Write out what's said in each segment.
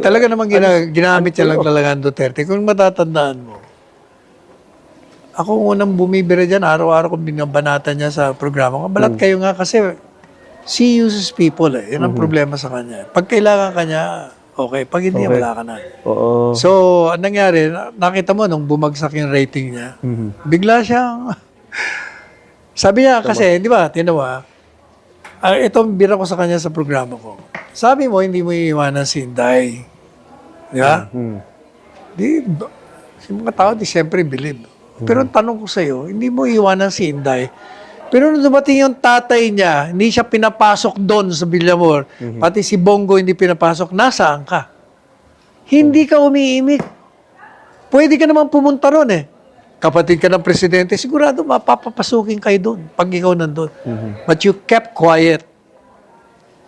Talaga namang ginamit niya lang talaga ang Duterte. Kung matatandaan mo, ako unang bumibira dyan, araw-araw kong binabanatan niya sa programa ko. Balat kayo nga kasi she uses people eh. Yun ang problema sa kanya. Pag kailangan ka niya, okay. Pag hindi, Okay. wala ka na. Oo. So, anong nangyari, nakita mo nung bumagsak yung rating niya, bigla siyang, sabi niya kasi, di ba, tinawa, itong bira ko sa kanya sa programa ko. Sabi mo, hindi mo iiwanan si Inday. Di ba? Di, yung mga tao, di siyempre believe. Pero ang tanong ko sa'yo, hindi mo iiwanan si Inday. Pero nung dumating yung tatay niya, hindi siya pinapasok doon sa Villamor. Pati si Bongo hindi pinapasok. Nasaan ka? Hindi ka umiimik. Pwede ka naman pumunta ron eh. Kapatid ka ng presidente, sigurado mapapapasukin kayo doon pag ikaw nandun. But you kept quiet.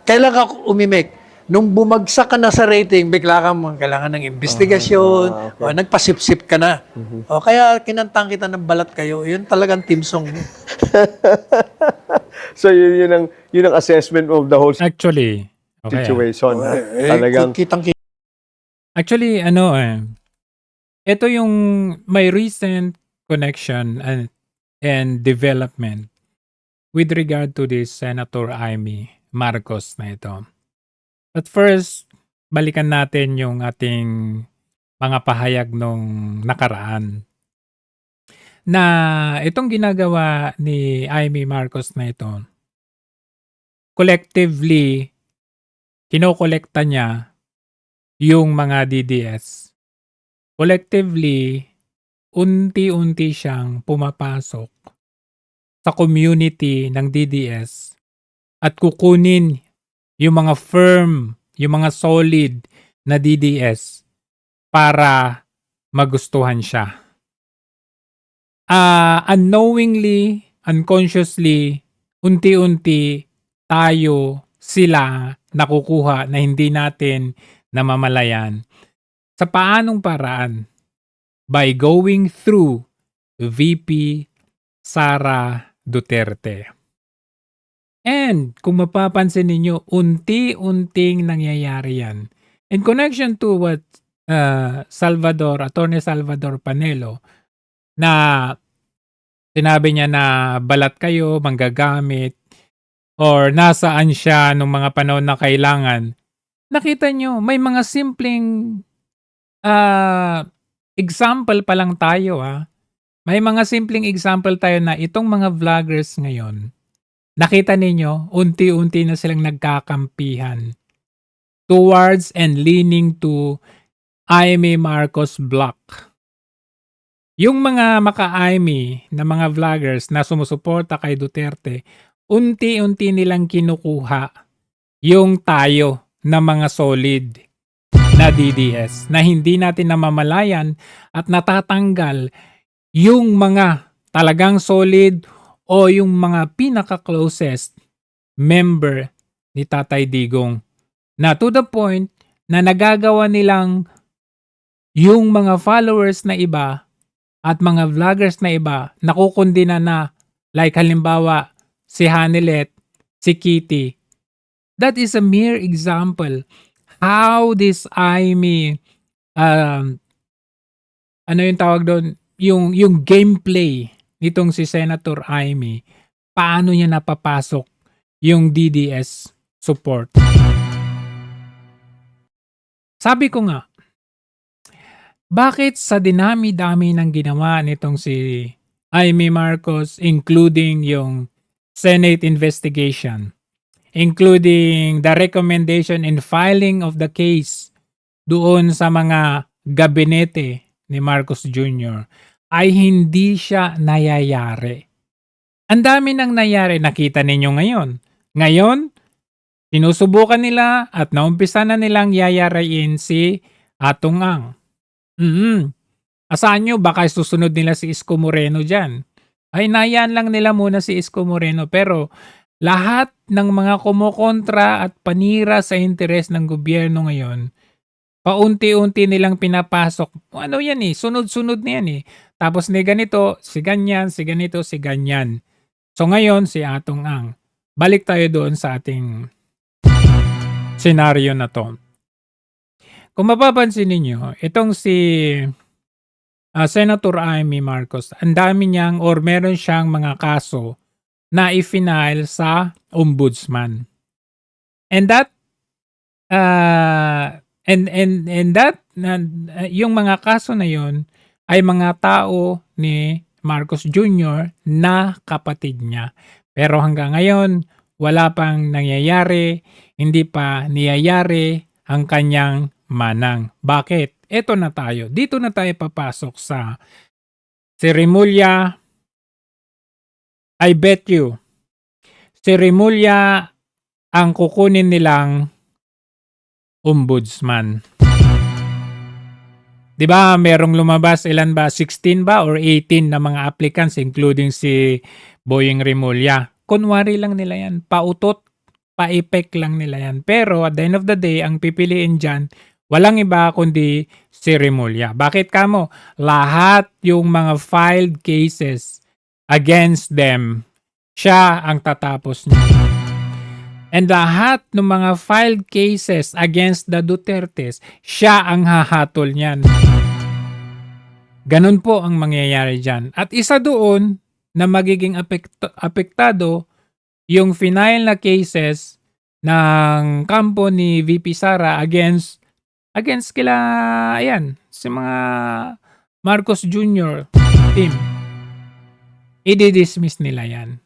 Kailan ka umimik? Nung bumagsak ka na sa rating, bigla kang kailangan ng investigasyon, o nagpasipsip ka na. O kaya kinantang kita ng balat kayo, yun talagang team song. So yun ang assessment of the whole Actually, okay. situation. Ha? Talagang Actually, ito yung may recent connection and development with regard to this Senator Amy Marcos na ito. But first, balikan natin yung ating mga pahayag nung nakaraan. Na itong ginagawa ni Amy Marcos na ito, collectively, kinokolekta niya yung mga DDS. Collectively, unti-unti siyang pumapasok sa community ng DDS at kukunin yung mga firm, yung mga solid na DDS para magustuhan siya. Unknowingly, unconsciously, unti-unti tayo, sila nakukuha na hindi natin namamalayan. Sa paanong paraan? By going through VP Sara Duterte. And kung mapapansin ninyo, unti-unting nangyayari yan. In connection to what Attorney Salvador Panelo, na sinabi niya na balat kayo, manggagamit, or nasaan siya nung mga panahon na kailangan. Nakita nyo, may mga simpleng example pa lang tayo. May mga simpleng example tayo na itong mga vloggers ngayon, nakita ninyo, unti-unti na silang nagkakampihan towards and leaning to Amy Marcos block. Yung mga maka-Amy na mga vloggers na sumusuporta kay Duterte, unti-unti nilang kinukuha yung tayo na mga solid na DDS na hindi natin namamalayan at natatanggal yung mga talagang solid o yung mga pinaka-closest member ni Tatay Digong na to the point na nagagawa nilang yung mga followers na iba at mga vloggers na iba nakukundina na, like halimbawa si Hanilet, si Kitty. That is a mere example how this Amy ano yung tawag doon, yung gameplay nitong si Senator Amy, paano niya napapasok yung DDS support. Sabi ko nga, bakit sa dinami-dami ng ginawa nitong si Amy Marcos, including yung Senate investigation, including the recommendation and filing of the case doon sa mga gabinete ni Marcos Jr., ay hindi siya nayayari. Ang dami nang nangyari, nakita ninyo ngayon. Ngayon, sinusubukan nila at naumpisa na nilang yayarain si Atong Ang. Asahan nyo, baka susunod nila si Isko Moreno dyan. Ay, nayaan lang nila muna si Isko Moreno, pero lahat ng mga kumukontra at panira sa interes ng gobyerno ngayon, paunti-unti nilang pinapasok. Ano yan sunod-sunod na yan Tapos ni ganito, si ganyan, si ganito, si ganyan. So ngayon, si Atong Ang. Balik tayo doon sa ating senaryo na to. kung mapapansin ninyo, itong si Senator Amy Marcos, ang dami niyang or meron siyang mga kaso na i-file sa ombudsman. And that yung mga kaso na yon ay mga tao ni Marcos Jr. na kapatid niya. Pero hanggang ngayon, wala pang nangyayari, hindi pa niyayari ang kanyang manang. Bakit? Eto na tayo. Dito na tayo papasok sa si Remulla. I bet you, si Remulla ang kukunin nilang ombudsman. Di ba merong lumabas, ilan ba? 16 ba or 18 na mga applicants including si Boying Remulla. Kunwari lang nila yan. Pautot, pa-epek lang nila yan. Pero at the end of the day, ang pipiliin dyan, walang iba kundi si Remulla. Bakit kamo? Lahat yung mga filed cases against them, siya ang tatapos niya. And lahat ng mga filed cases against the Dutertes, siya ang hahatol niyan. Ganun po ang mangyayari dyan. At isa doon na magiging apektado yung final na cases ng kampo ni VP Sara against kila, ayan, si mga Marcos Jr. team. I-dismiss nila yan.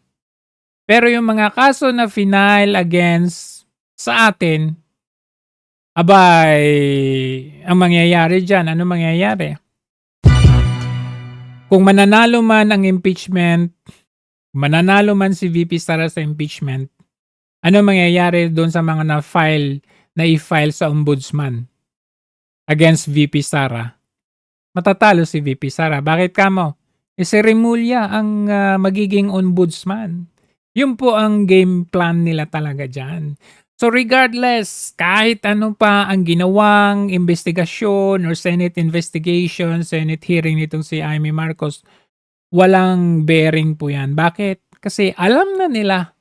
Pero yung mga kaso na final against sa atin, abay, ang mangyayari dyan, ano mangyayari? Kung mananalo man ang impeachment, mananalo man si VP Sara sa impeachment, ano mangyayari doon sa mga na-i-file sa ombudsman against VP Sara? Matatalo si VP Sara. Bakit kamo? Si Remulla ang magiging ombudsman. Yun po ang game plan nila talaga dyan. So regardless, kahit ano pa ang ginawang investigasyon or Senate investigation, Senate hearing nitong si Amy Marcos, walang bearing po yan. Bakit? Kasi alam na nila,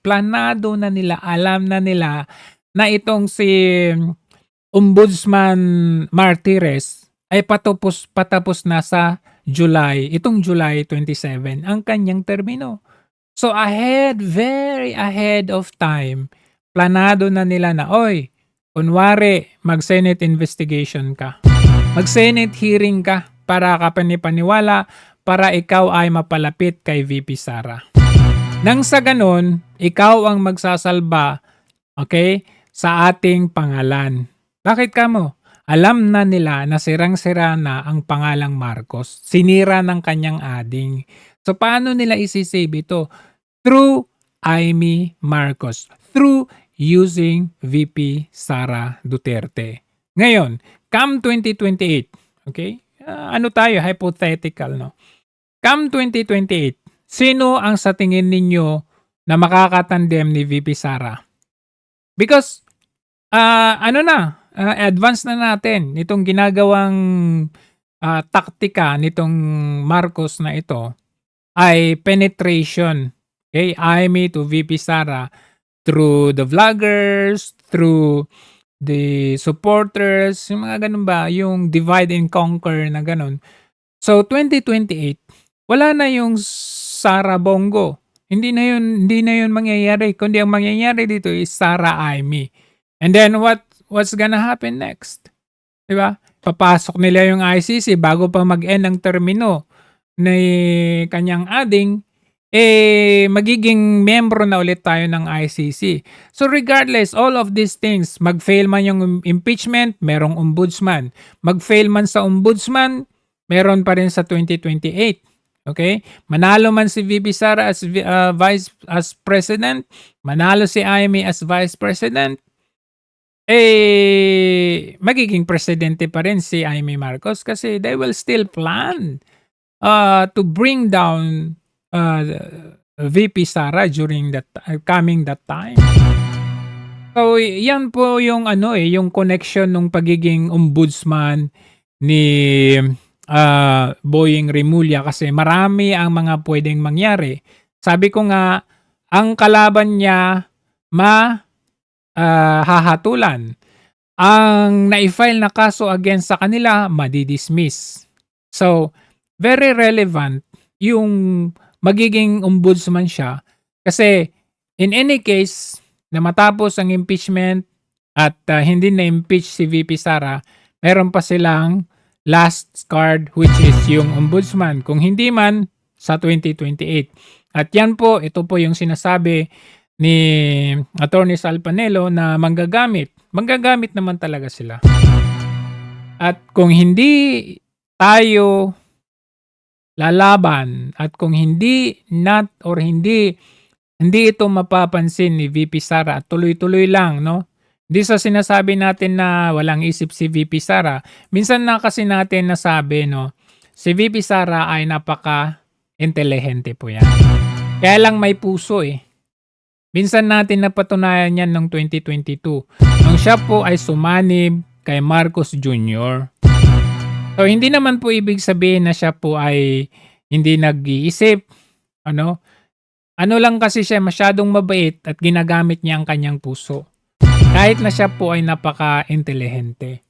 planado na nila, alam na nila na itong si Ombudsman Martires ay patapos na sa July, itong July 27, ang kanyang termino. So very ahead of time, planado na nila na, oy, kunwari, mag-Senate investigation ka. Mag-Senate hearing ka para kapanipaniwala, para ikaw ay mapalapit kay VP Sara. Nang sa ganun, ikaw ang magsasalba, okay, sa ating pangalan. Bakit kamo? Alam na nila na sirang-sira na ang pangalang Marcos. Sinira ng kanyang ading. So paano nila isisave ito? Through Amy Marcos. Through using VP Sara Duterte. Ngayon, come 2028, okay? Ano tayo? Hypothetical, no? Come 2028, sino ang sa tingin ninyo na makakatandem ni VP Sara? Because, advance na natin itong ginagawang taktika nitong Marcos na ito ay penetration. Okay, Amy to VP Sara through the vloggers, through the supporters, yung mga ganun ba, yung divide and conquer na ganun. So 2028, wala na yung Sara Bongo. Hindi na yun mangyayari. Kundi ang mangyayari dito is Sara Amy. And then what's gonna happen next? 'Di ba? Papasok nila yung ICC bago pa mag-end ang termino ni kanyang ading, magiging membro na ulit tayo ng ICC. So regardless, all of these things, mag-fail man yung impeachment, merong ombudsman. Mag-fail man sa ombudsman, meron pa rin sa 2028. Okay? Manalo man si VP Sara as president, manalo si Amy as vice president, magiging presidente pa rin si Amy Marcos kasi they will still plan to bring down VP Sara during that time. So yan po yung yung connection ng pagiging ombudsman ni Boying Remulla kasi marami ang mga pwedeng mangyari. Sabi ko nga, ang kalaban niya hahatulan. ang na-file na kaso against sa kanila, madi-dismiss. So, very relevant yung magiging ombudsman siya kasi in any case na matapos ang impeachment at hindi na-impeach si VP Sara, meron pa silang last card which is yung ombudsman. Kung hindi man, sa 2028. At yan po, ito po yung sinasabi ni Attorney Sal Panelo na manggagamit. Manggagamit naman talaga sila. At kung hindi tayo lalaban at kung hindi ito mapapansin ni VP Sara at tuloy-tuloy lang, no? Hindi sa sinasabi natin na walang isip si VP Sara. Minsan na kasi natin nasabi, no? Si VP Sara ay napaka-intelihente po yan. Kaya lang may puso eh. Minsan natin napatunayan yan noong 2022. Nung siya po ay sumanib kay Marcos Jr. So, hindi naman po ibig sabihin na siya po ay hindi nag-iisip. Ano lang kasi siya masyadong mabait at ginagamit niya ang kanyang puso. Kahit na siya po ay napaka-intelihente.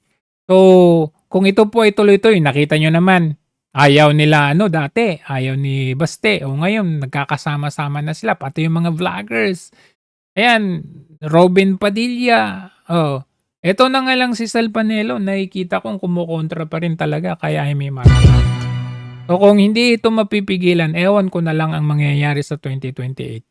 So, kung ito po ay tuloy-tuloy, nakita nyo naman, ayaw nila dati, ayaw ni Baste. O ngayon, nagkakasama-sama na sila, pati yung mga vloggers. Ayan, Robin Padilla. Ito na nga lang si Sal Panelo, nakikita kong kumukontra pa rin talaga kay Amy Marcos. So kung hindi ito mapipigilan, ewan ko na lang ang mangyayari sa 2028.